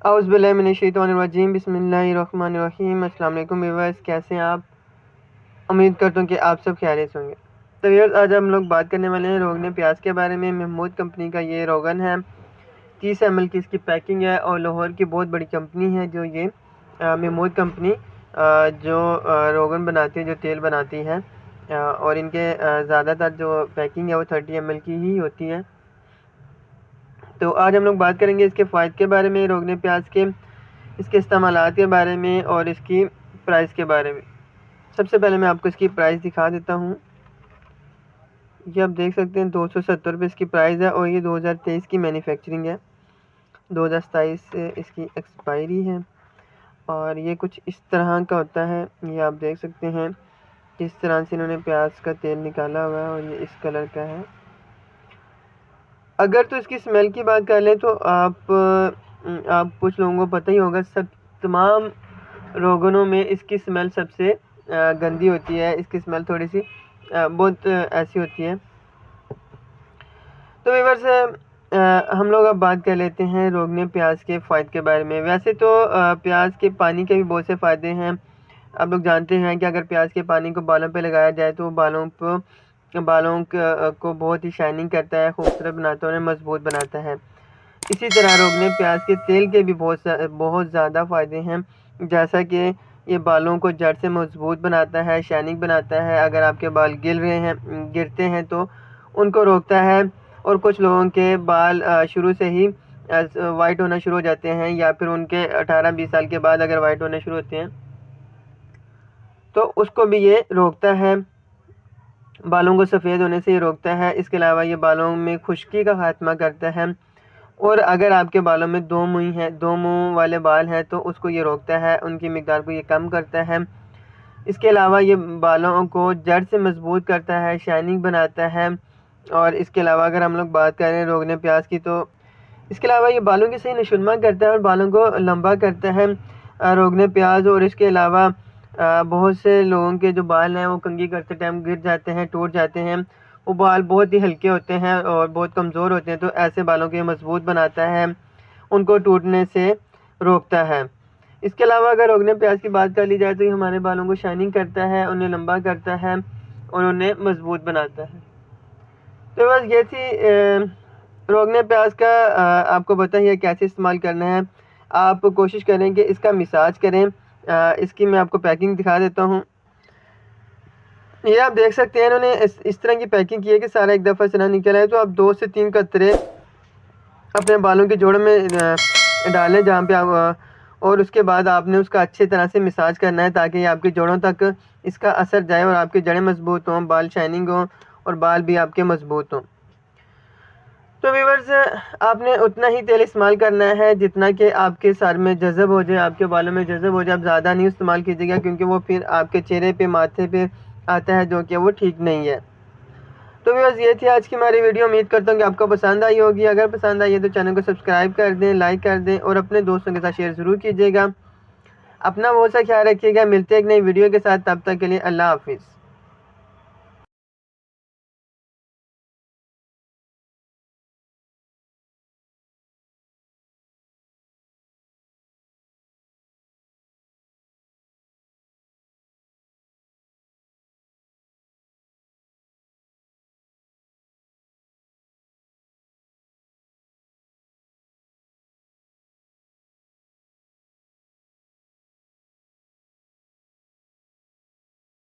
औज़ुबिल्लाहिमिनश्शैतानिर्रजीम बिस्मिल्लाहिर्रहमानिर्रहीम। अस्सलाम वालेकुम व्यूअर्स, कैसे हैं आप? उम्मीद करता हूँ कि आप सब खैरियत से होंगे। तो व्यूअर्स, आज हम लोग बात करने वाले हैं रोगन प्याज के बारे में। महमूद कंपनी का ये रोगन है, 30 ml की इसकी पैकिंग है और लाहौर की बहुत बड़ी कंपनी है जो ये महमूद कंपनी जो रोगन बनाती है, जो तेल बनाती है। और इनके ज़्यादातर जो पैकिंग है वो 30 ml की ही होती है। तो आज हम लोग बात करेंगे इसके फ़ायदे के बारे में, रोगन प्याज के, इसके इस्तेमालात के बारे में और इसकी प्राइस के बारे में। सबसे पहले मैं आपको इसकी प्राइस दिखा देता हूँ। ये आप देख सकते हैं 270 रुपये इसकी प्राइस है और ये 2023 की मैन्युफैक्चरिंग है, 2027 से इसकी एक्सपायरी है। और ये कुछ इस तरह का होता है, ये आप देख सकते हैं किस तरह से इन्होंने प्याज का तेल निकाला हुआ है और ये इस कलर का है। अगर तो इसकी स्मेल की बात कर लें तो आप कुछ लोगों को पता ही होगा, सब तमाम रोगनों में इसकी स्मेल सबसे गंदी होती है। इसकी स्मेल थोड़ी सी बहुत ऐसी होती है। तो व्यूअर्स, हम लोग अब बात कर लेते हैं रोगन प्याज के फ़ायदे के बारे में। वैसे तो प्याज के पानी के भी बहुत से फ़ायदे हैं। आप लोग जानते हैं कि अगर प्याज के पानी को बालों पे लगाया जाए तो बालों को बहुत ही शाइनिंग करता है, खूबसूरत बनाता है और मज़बूत बनाता है। इसी तरह रोगन प्याज के तेल के भी बहुत ज़्यादा फ़ायदे हैं, जैसा कि ये बालों को जड़ से मजबूत बनाता है, शाइनिंग बनाता है। अगर आपके बाल गिरते हैं तो उनको रोकता है। और कुछ लोगों के बाल शुरू से ही वाइट होना शुरू हो जाते हैं, या फिर उनके 18-20 साल के बाद अगर वाइट होना शुरू होते हैं तो उसको भी ये रोकता है। बालों को सफ़ेद होने से ये रोकता है। इसके अलावा ये बालों में खुश्की का खात्मा करता है। और अगर आपके बालों में दो मुंह वाले बाल हैं तो उसको ये रोकता है, उनकी मिकदार को ये कम करता है। इसके अलावा ये बालों को जड़ से मजबूत करता है, शाइनिंग बनाता है। और इसके अलावा अगर हम लोग बात करें रोगन प्याज की, तो इसके अलावा ये बालों की सही नशुनमा करता है और बालों को लंबा करता है रोगन प्याज। और इसके अलावा बहुत से लोगों के जो बाल हैं वो कंघी करते टाइम गिर जाते हैं, टूट जाते हैं। वो बाल बहुत ही हल्के होते हैं और बहुत कमज़ोर होते हैं, तो ऐसे बालों को मजबूत बनाता है, उनको टूटने से रोकता है। इसके अलावा अगर रोगन प्याज की बात कर ली जाए तो ये हमारे बालों को शाइनिंग करता है, उन्हें लंबा करता है और उन्हें मजबूत बनाता है। तो बस ये थी रोगन प्याज का, आपको पता ही है कैसे इस्तेमाल करना है। आप कोशिश करें कि इसका मिसाज करें। इसकी मैं आपको पैकिंग दिखा देता हूँ। ये आप देख सकते हैं इन्होंने इस तरह की पैकिंग की है कि सारा एक दफ़ा से ना निकल आए। तो आप 2 से 3 कतरे अपने बालों के जोड़ में डालें जहाँ पे आप, और उसके बाद आपने उसका अच्छी तरह से मसाज करना है ताकि आपके जोड़ों तक इसका असर जाए और आपकी जड़ें मजबूत हों, बाल शाइनिंग हों और बाल भी आपके मजबूत हों। तो व्यूअर्स, आपने उतना ही तेल इस्तेमाल करना है जितना कि आपके सर में जज़ब हो जाए, आपके बालों में जज़ब हो जाए। आप ज़्यादा नहीं इस्तेमाल कीजिएगा क्योंकि वो फिर आपके चेहरे पे, माथे पे आता है, जो कि वो ठीक नहीं है। तो व्यूअर्स, ये थी आज की हमारी वीडियो। उम्मीद करता हूँ कि आपको पसंद आई होगी। अगर पसंद आई है तो चैनल को सब्सक्राइब कर दें, लाइक कर दें और अपने दोस्तों के साथ शेयर ज़रूर कीजिएगा। अपना बहुत सा ख्याल रखिएगा। मिलते हैं एक नई वीडियो के साथ, तब तक के लिए अल्लाह हाफिज़।